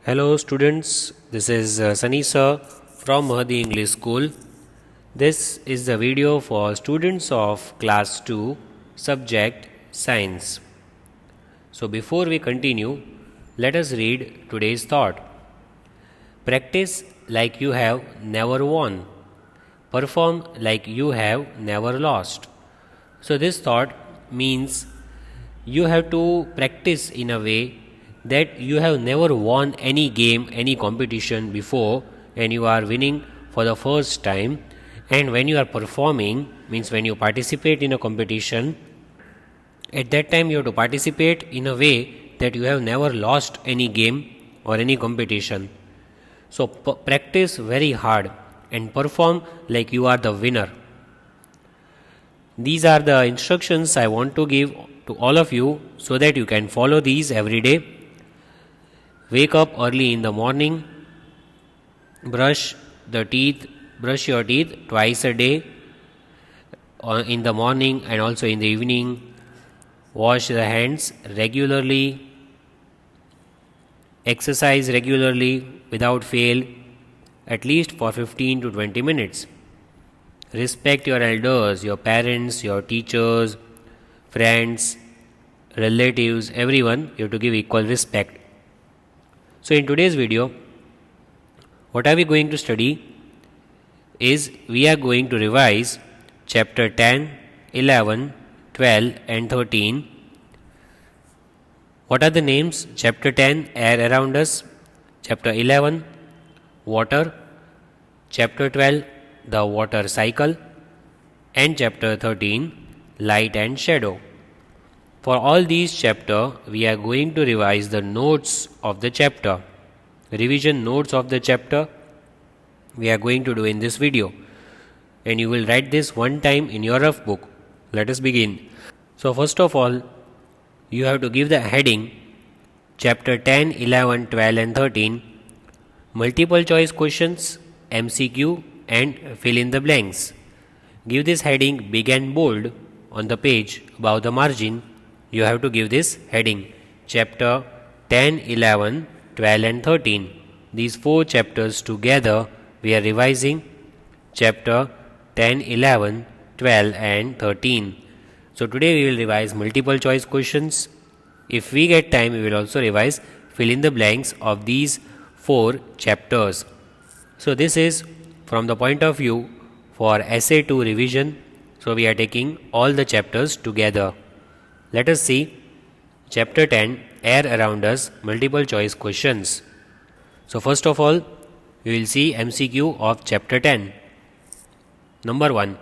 Hello students, this is Sunny sir from Mahdi English School. This is the video for students of class 2 subject science. So before we continue, let us read today's thought. Practice like you have never won. Perform like you have never lost. So this thought means you have to practice in a way that you have never won any game, any competition before, and you are winning for the first time. And when you are performing, means when you participate in a competition, at that time you have to participate in a way that you have never lost any game or any competition. So practice very hard and perform like you are the winner. These are the instructions I want to give to all of you so that you can follow these every day. Wake up early in the morning, brush your teeth twice a day, in the morning and also in the evening. Wash the hands regularly, exercise regularly without fail, at least for 15 to 20 minutes. Respect your elders, your parents, your teachers, friends, relatives, everyone. You have to give equal respect. So in today's video, what are we going to study is we are going to revise chapter 10, 11, 12 and 13. What are the names? Chapter 10, air around us. Chapter 11, water. Chapter 12, the water cycle. And chapter 13, light and shadow. For all these chapters, we are going to revise the notes of the chapter. Revision notes of the chapter we are going to do in this video. And you will write this one time in your rough book. Let us begin. So first of all, you have to give the heading chapter 10, 11, 12 and 13. Multiple choice questions, MCQ and fill in the blanks. Give this heading big and bold on the page above the margin. You have to give this heading chapter 10, 11, 12 and 13. These four chapters together we are revising chapter 10, 11, 12 and 13. So today we will revise multiple choice questions. If we get time, we will also revise fill in the blanks of these four chapters. So this is from the point of view for essay 2 revision. So we are taking all the chapters together. Let us see chapter 10, air around us, multiple choice questions. So first of all, we will see MCQ of chapter 10. Number 1.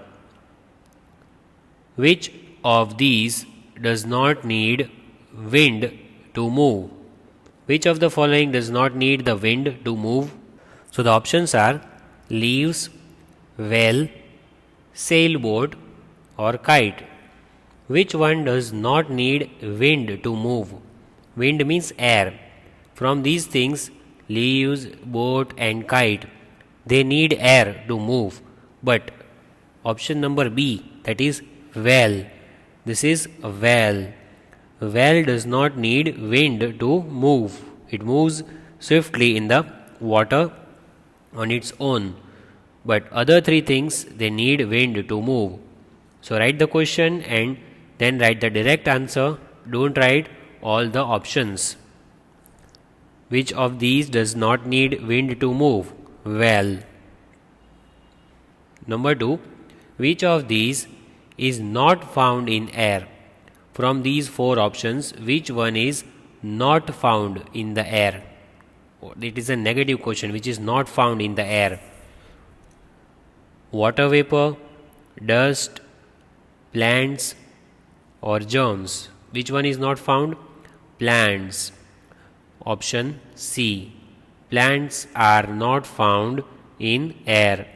Which of these does not need wind to move? Which of the following does not need the wind to move? So the options are leaves, well, sailboat or kite. Which one does not need wind to move? Wind means air. From these things, leaves, boat and kite, they need air to move. But option number B, that is well. This is a well. Well does not need wind to move. It moves swiftly in the water on its own. But other three things, they need wind to move. So write the question and then write the direct answer. Don't write all the options. Which of these does not need wind to move? Well. Number 2. Which of these is not found in air? From these four options, which one is not found in the air? It is a negative question, which is not found in the air. Water vapor, dust, plants or germs. Which one is not found? Plants. Option C. Plants are not found in air.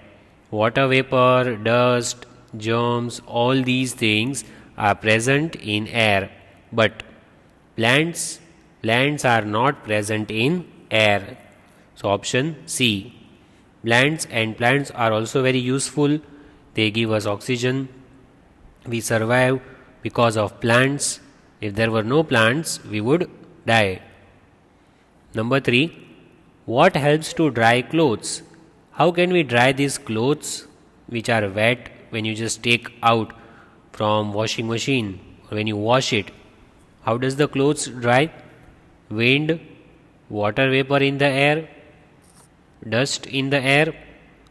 Water vapor, dust, germs, all these things are present in air. But plants are not present in air. So option C. Plants are also very useful. They give us oxygen. We survive because of plants. If there were no plants, we would die. Number 3. What helps to dry clothes? How can we dry these clothes which are wet when you just take out from washing machine or when you wash it? How does the clothes dry? Wind, water vapor in the air, dust in the air,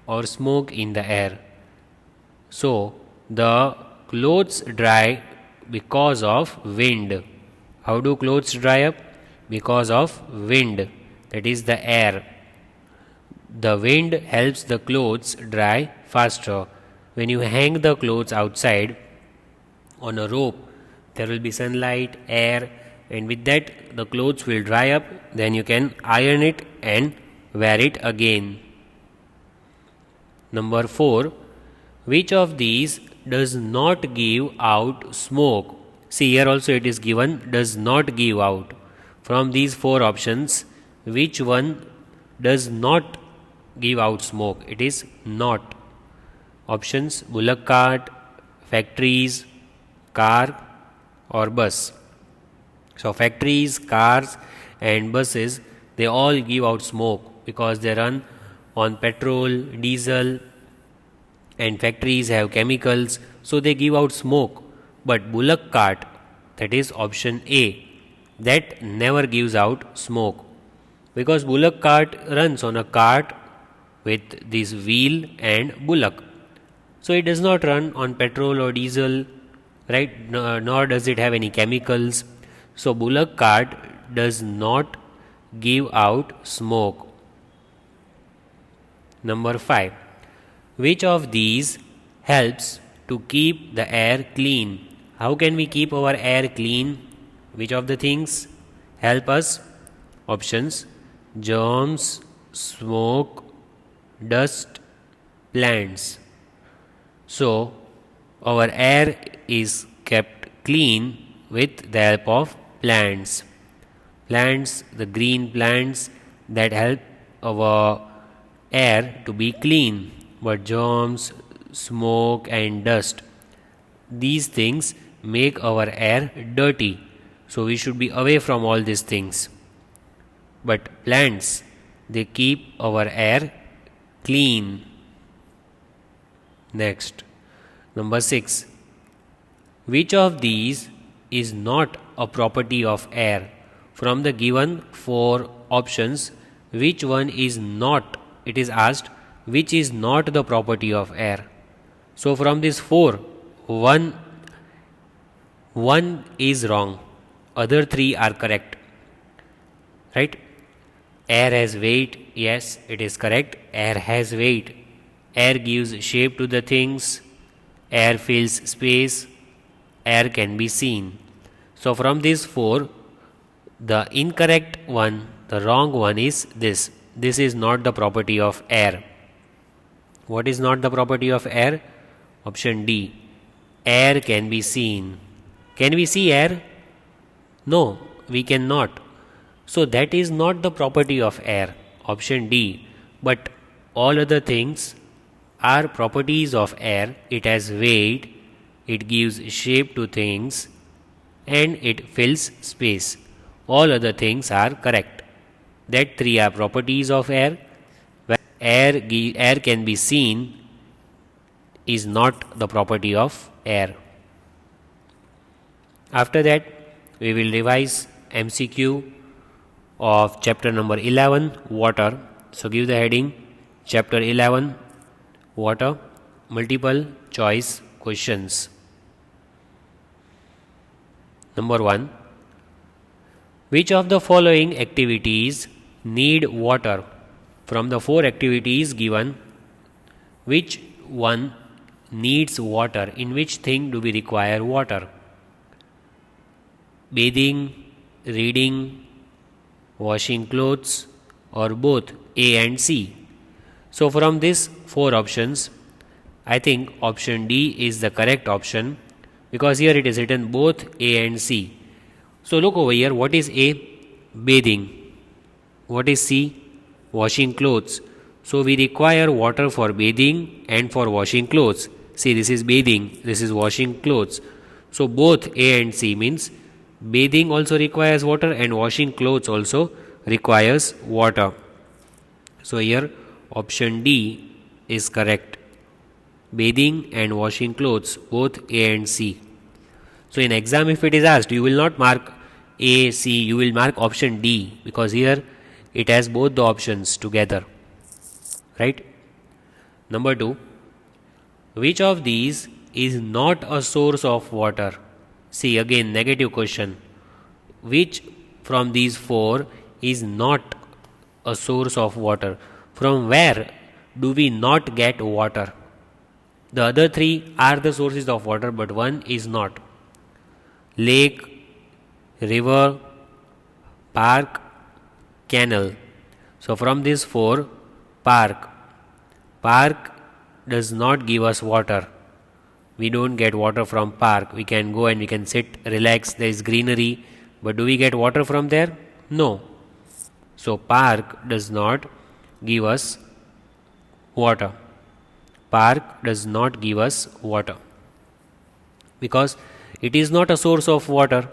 or smoke in the air. So the clothes dry because of wind. How do clothes dry up? Because of wind, that is the air. The wind helps the clothes dry faster. When you hang the clothes outside on a rope, there will be sunlight, air, and with that the clothes will dry up. Then you can iron it and wear it again. Number 4. Which of these does not give out smoke? See, here also it is given does not give out. From these 4 options, which one does not give out smoke? It is not. Options: bullock cart, factories, car, or bus. So factories, cars, and buses, they all give out smoke because they run on petrol, diesel, and factories have chemicals, so they give out smoke. But bullock cart, that is option A, that never gives out smoke, because bullock cart runs on a cart with this wheel and bullock. So it does not run on petrol or diesel, right? Nor does it have any chemicals. So bullock cart does not give out smoke. Number 5. Which of these helps to keep the air clean? How can we keep our air clean? Which of the things help us? Options: germs, smoke, dust, plants. So our air is kept clean with the help of plants. Plants, the green plants that help our air to be clean. But germs, smoke, and dust, these things make our air dirty. So we should be away from all these things. But plants, they keep our air clean. Next, number 6. Which of these is not a property of air? From the given 4 options, which one is not? It is asked, which is not the property of air? So from these 4, one is wrong, other 3 are correct, right? Air has weight, yes, it is correct. Air has weight. Air gives shape to the things. Air fills space. Air can be seen. So from these 4, the incorrect one, the wrong one is this. This is not the property of air. What is not the property of air? Option D. Air can be seen. Can we see air? No, we cannot. So that is not the property of air. Option D. But all other things are properties of air. It has weight, it gives shape to things, and it fills space. All other things are correct. That 3 are properties of air. Air can be seen is not the property of air. After that, we will revise MCQ of chapter number 11, water. So give the heading, chapter 11, water, multiple choice questions. Number 1. Which of the following activities need water? From the 4 activities given, which one needs water? In which thing do we require water? Bathing, reading, washing clothes, or both? A and C. So from these 4 options, I think option D is the correct option, because here it is written both A and C. So look over here, what is A? Bathing. What is C? Washing clothes. So we require water for bathing and for washing clothes. See, this is bathing, this is washing clothes. So both A and C means bathing also requires water and washing clothes also requires water. So here option D is correct. Bathing and washing clothes, both A and C. So in exam if it is asked, you will not mark A, C, you will mark option D because here it has both the options together. Right? Number 2. Which of these is not a source of water? See again negative question. Which from these 4 is not a source of water? From where do we not get water? The other 3 are the sources of water, but one is not. Lake, river, park, canal. So from these 4, park does not give us water. We don't get water from park. We can go and we can sit, relax, there is greenery, but do we get water from there? No. So park does not give us water. Park does not give us water because it is not a source of water.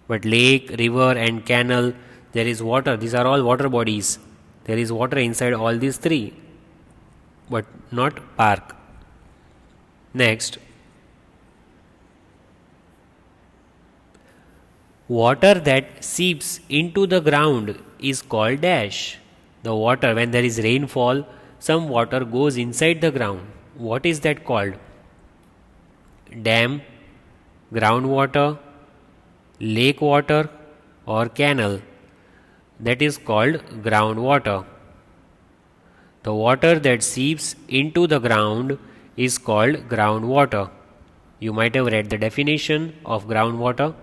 But lake, river and canal, there is water. These are all water bodies. There is water inside all these 3, but not park. Next, water that seeps into the ground is called dash. The water, when there is rainfall, some water goes inside the ground. What is that called? Dam, groundwater, lake water or canal. That is called groundwater. The water that seeps into the ground is called groundwater. You might have read the definition of groundwater.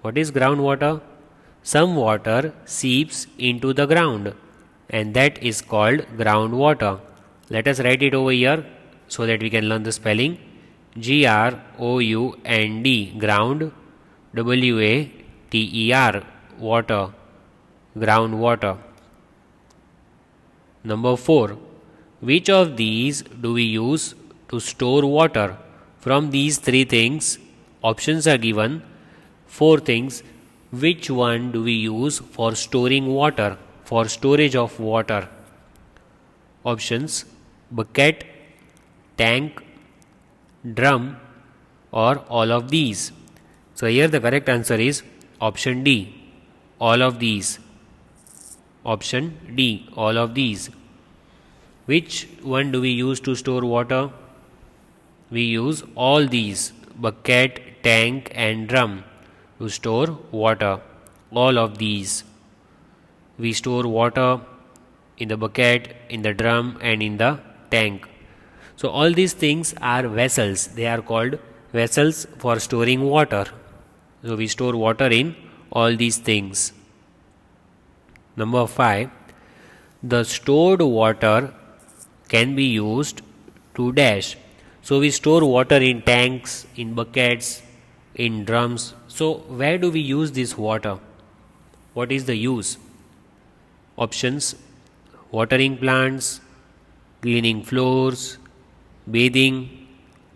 What is groundwater? Some water seeps into the ground and that is called groundwater. Let us write it over here so that we can learn the spelling. G-R-O-U-N-D, ground, W-A-T-E-R, water, groundwater. Number 4. Which of these do we use to store water? From these 3 things, options are given. 4 things. Which one do we use for storing water, for storage of water? Options: bucket, tank, drum or all of these. So here the correct answer is option D, all of these. Option D, all of these. Which one do we use to store water? We use all these, bucket, tank and drum, to store water. All of these. We store water in the bucket, in the drum and in the tank. So all these things are vessels. They are called vessels for storing water. So we store water in all these things. Number 5. The stored water can be used to dash. So we store water in tanks, in buckets, in drums. So where do we use this water? What is the use? Options: watering plants, cleaning floors, bathing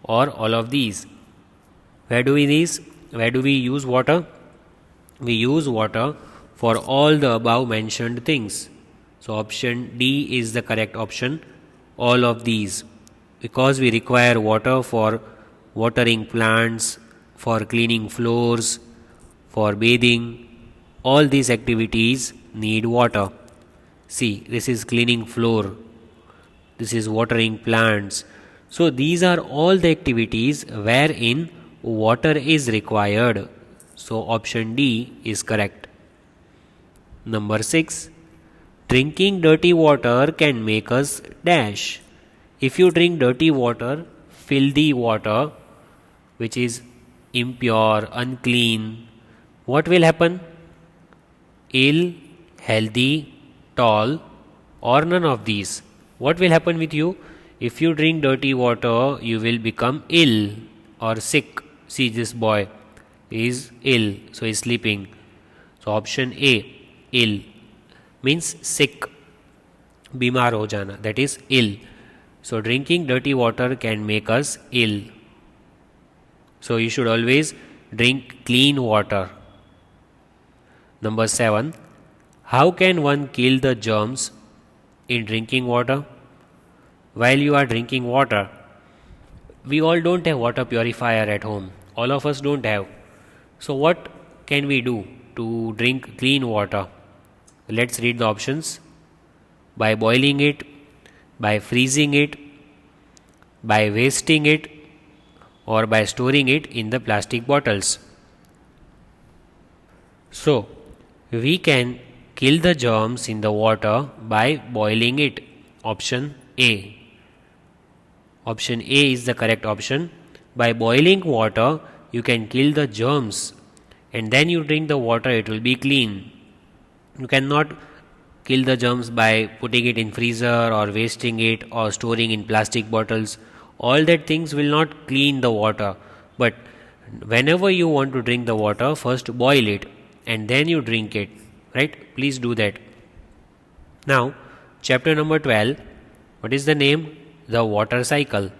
or all of these. Where do we use water? We use water for all the above mentioned things. So option D is the correct option, all of these, because we require water for watering plants, for cleaning floors, for bathing. All these activities need water. See, this is cleaning floor, this is watering plants. So these are all the activities wherein water is required. So option D is correct. Number 6. Drinking dirty water can make us dash. If you drink dirty water, filthy water, which is impure, unclean, what will happen? Ill, healthy, tall or none of these. What will happen with you? If you drink dirty water, you will become ill or sick. See, this boy is ill, so he is sleeping. So option A, ill, means sick, बीमार हो जाना, that is ill. So drinking dirty water can make us ill. So you should always drink clean water. Number 7. How can one kill the germs in drinking water? While you are drinking water, we all don't have water purifier at home. All of us don't have. So what can we do to drink clean water? Let's read the options. By boiling it, by freezing it, by wasting it, or by storing it in the plastic bottles. So, we can kill the germs in the water by boiling it. Option A. Option A is the correct option. By boiling water, you can kill the germs, and then you drink the water, it will be clean. You cannot kill the germs by putting it in freezer or wasting it or storing in plastic bottles. All that things will not clean the water. But whenever you want to drink the water, first boil it and then you drink it. Right? Please do that. Now, chapter number 12. What is the name? The water cycle.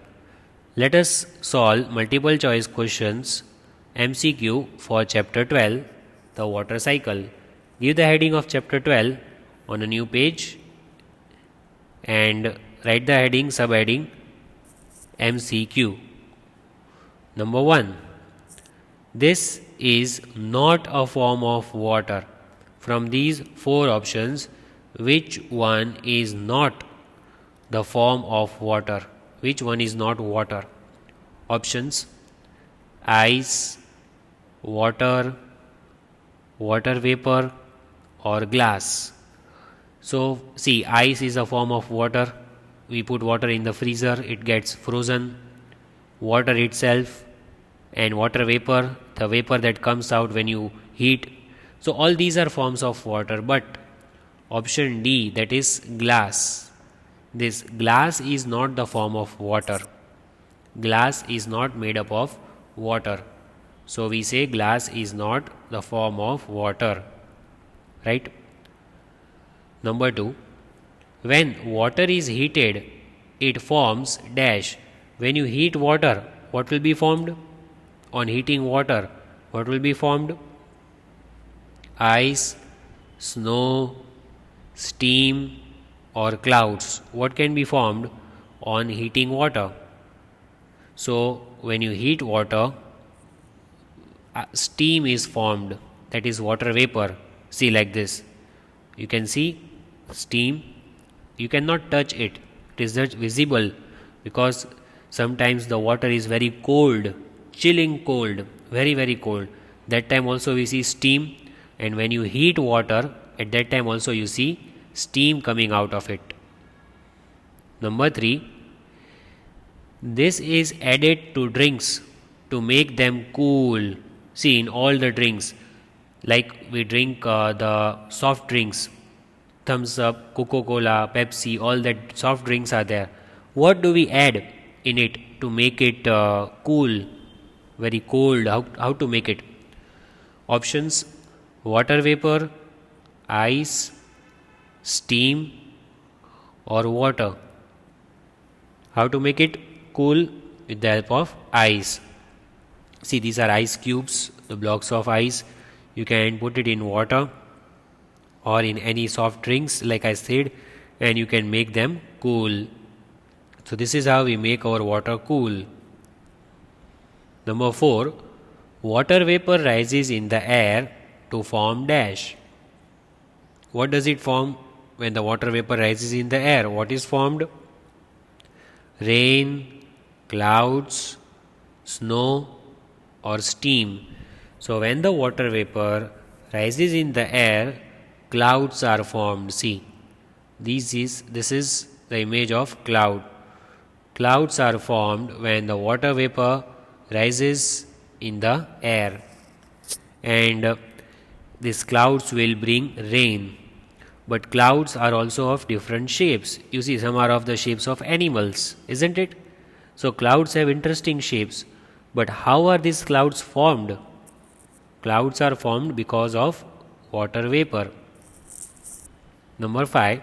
Let us solve multiple choice questions MCQ for chapter 12, the water cycle. Give the heading of chapter 12 on a new page and write the heading, subheading MCQ. Number 1. This is not a form of water. From these 4 options, which one is not the form of water? Which one is not water? Options: ice, water, water vapor, or glass. So, see, ice is a form of water. We put water in the freezer, it gets frozen. Water itself, and water vapor, the vapor that comes out when you heat. So, all these are forms of water. But option D, that is glass. This glass is not the form of water. Glass is not made up of water. So we say glass is not the form of water. Right? Number 2. When water is heated, it forms dash. When you heat water, what will be formed? On heating water, what will be formed? Ice, snow, steam, or clouds. What can be formed on heating water? So, when you heat water, steam is formed, that is water vapor. See, like this. You can see steam. You cannot touch it. It is just visible because sometimes the water is very cold, chilling cold, very, very cold. That time also we see steam, and when you heat water, at that time also you see steam coming out of it. Number 3. This is added to drinks to make them cool. See, in all the drinks, like we drink the soft drinks, Thumbs Up, Coca-Cola, Pepsi, all that soft drinks are there. What do we add in it to make it cool, very cold? How to make it? Options: water vapor, ice, steam, or water. How to make it cool? With the help of ice. See, these are ice cubes, the blocks of ice. You can put it in water or in any soft drinks, like I said, and you can make them cool. So this is how we make our water cool. Number 4. Water vapor rises in the air to form dash. What does it form when the water vapor rises in the air? What is formed? Rain, clouds, snow, or steam. So when the water vapor rises in the air, clouds are formed. See, this is the image of cloud. Clouds are formed when the water vapor rises in the air, and these clouds will bring rain. But clouds are also of different shapes. You see, some are of the shapes of animals, isn't it? So clouds have interesting shapes. But how are these clouds formed? Clouds are formed because of water vapor. Number 5.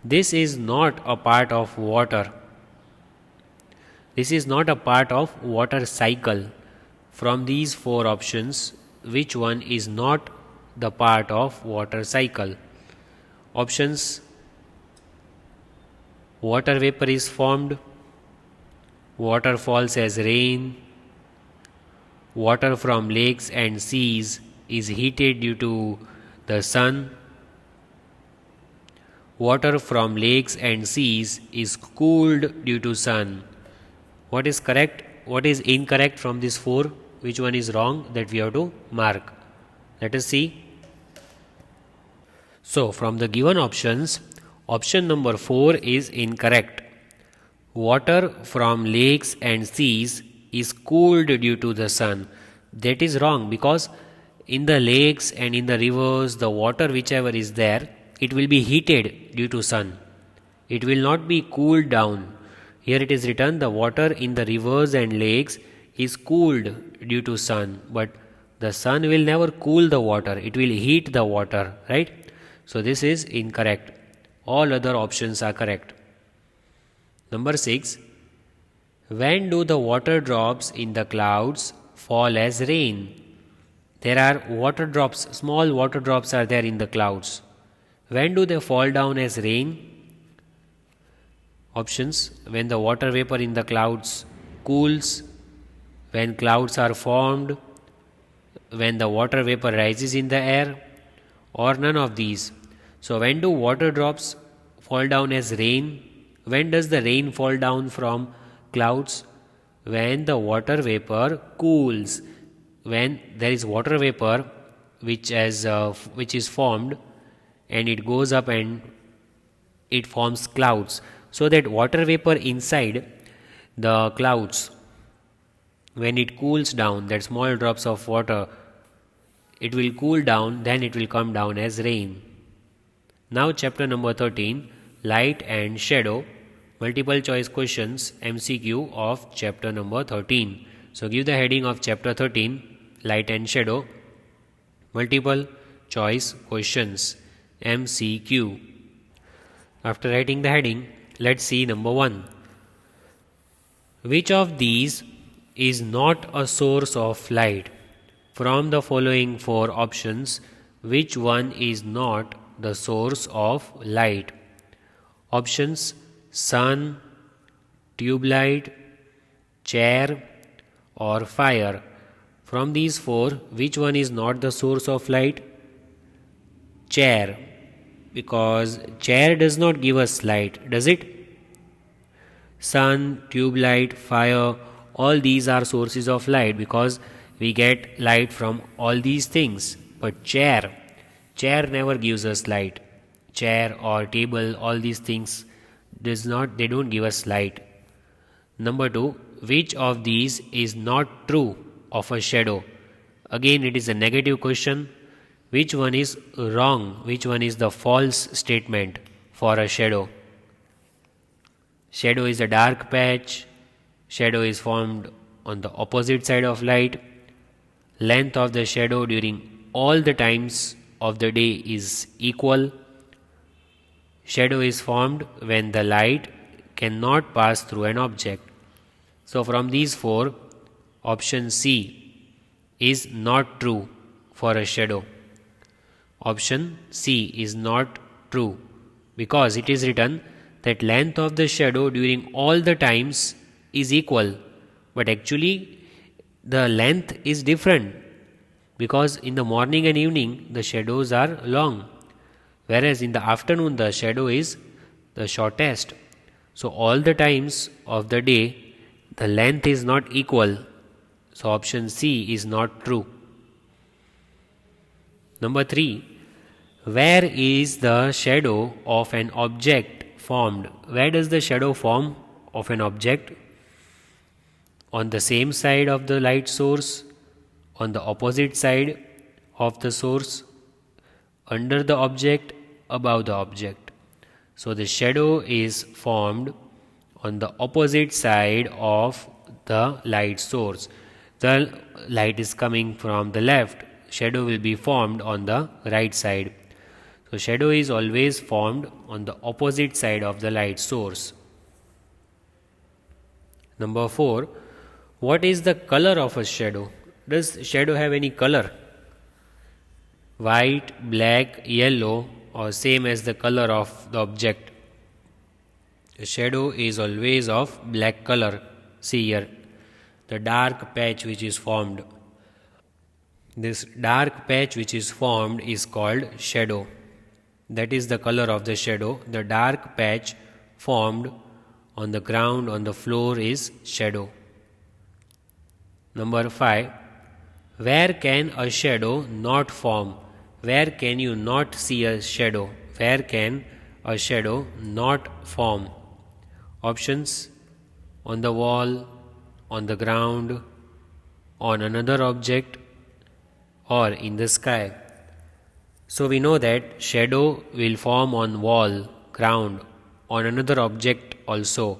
This is not a part of water. This is not a part of water cycle. From these 4 options, which one is not the part of water cycle? Options: water vapor is formed, water falls as rain, water from lakes and seas is heated due to the sun, water from lakes and seas is cooled due to sun. What is correct? What is incorrect from these four? Which one is wrong that we have to mark? Let us see. So, from the given options, option number 4 is incorrect. Water from lakes and seas is cooled due to the sun. That is wrong, because in the lakes and in the rivers, the water whichever is there, it will be heated due to sun. It will not be cooled down. Here it is written, the water in the rivers and lakes is cooled due to sun, but the sun will never cool the water, it will heat the water, right? So this is incorrect. All other options are correct. Number 6. When do the water drops in the clouds fall as rain? There are water drops, small water drops are there in the clouds. When do they fall down as rain? Options: when the water vapor in the clouds cools, when clouds are formed, when the water vapor rises in the air, or none of these. So when do water drops fall down as rain? When does the rain fall down from clouds? When the water vapor cools. When there is water vapor which is formed, and it goes up and it forms clouds. So that water vapor inside the clouds, when it cools down, that small drops of water, it will cool down, then it will come down as rain. Now chapter number 13, light and shadow, multiple choice questions, MCQ of chapter number 13. So give the heading of chapter 13, light and shadow, multiple choice questions, MCQ. After writing the heading, let's see number 1. Which of these is not a source of light? From the following 4 options, which one is not the source of light? Options: sun, tube light, chair, or fire. From these 4, which one is not the source of light? Chair, because chair does not give us light, does it? Sun, tube light, fire, all these are sources of light because we get light from all these things. But chair never gives us light. Chair or table, all these things they don't give us light. Number 2, which of these is not true of a shadow? Again, it is a negative question. Which one is wrong? Which one is the false statement for a shadow? Shadow is a dark patch. Shadow is formed on the opposite side of light. Length of the shadow during all the times of the day is equal. Shadow is formed when the light cannot pass through an object. So from these 4, option C is not true for a shadow. Option C is not true because it is written that length of the shadow during all the times is equal, but actually the length is different because in the morning and evening the shadows are long, whereas in the afternoon the shadow is the shortest. So all the times of the day the length is not equal. So option C is not true. Number 3, where is the shadow of an object formed? Where does the shadow form of an object? On the same side of the light source, on the opposite side of the source, under the object, above the object. So the shadow is formed on the opposite side of the light source. The light is coming from the left, shadow will be formed on the right side. So shadow is always formed on the opposite side of the light source. Number 4, what is the color of a shadow? Does shadow have any color? White, black, yellow, or same as the color of the object? The shadow is always of black color. See here, the dark patch which is formed. This dark patch which is formed is called shadow. That is the color of the shadow. The dark patch formed on the ground, on the floor is shadow. Number 5. Where can a shadow not form? Where can you not see a shadow? Where can a shadow not form? Options: on the wall, on the ground, on another object, or in the sky. So we know that shadow will form on wall, ground, on another object also,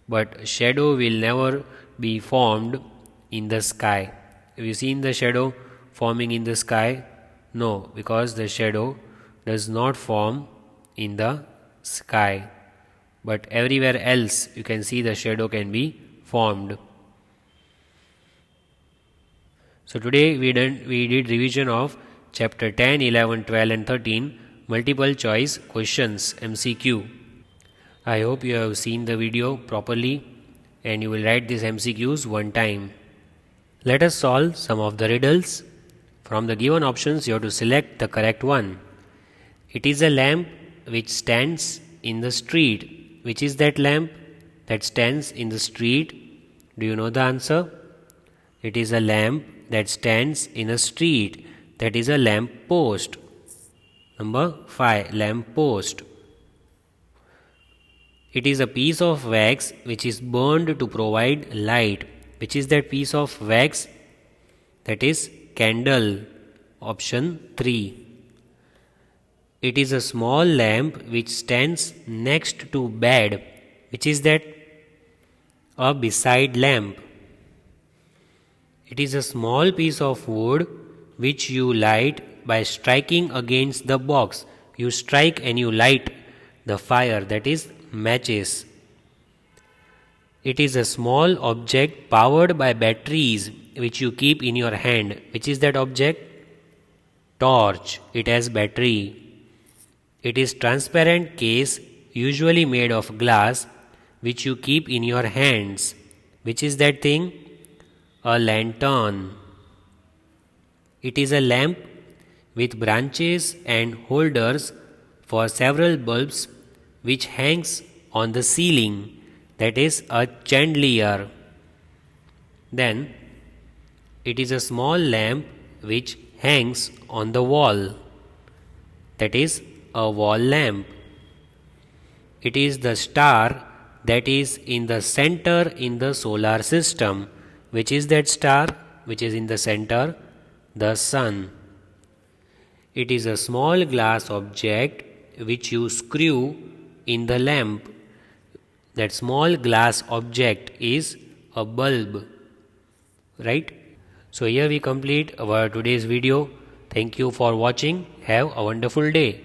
but shadow will never be formed in the sky. Have you seen the shadow forming in the sky? No, because the shadow does not form in the sky, but everywhere else you can see the shadow can be formed. So today we did revision of chapter 10, 11, 12 and 13 multiple choice questions MCQ. I hope you have seen the video properly and you will write these MCQs one time. Let us solve some of the riddles. From the given options you have to select the correct one. It is a lamp which stands in the street. Which is that lamp that stands in the street? Do you know the answer? It is a lamp that stands in a street. That is a lamp post. Number 5. Lamp post. It is a piece of wax which is burned to provide light. Which is that piece of wax? That is candle. Option 3. It is a small lamp which stands next to bed. Which is that? A beside lamp. It is a small piece of wood which you light by striking against the box. You strike and you light the fire, that is matches. It is a small object powered by batteries which you keep in your hand. Which is that object? Torch. It has battery. It is transparent case usually made of glass which you keep in your hands. Which is that thing? A lantern. It is a lamp with branches and holders for several bulbs which hangs on the ceiling. That is a chandelier. Then it is a small lamp which hangs on the wall. That is a wall lamp. It is the star that is in the center in the solar system. Which is that star which is in the center? The sun. It is a small glass object which you screw in the lamp. That small glass object is a bulb. Right? So here we complete our today's video. Thank you for watching. Have a wonderful day.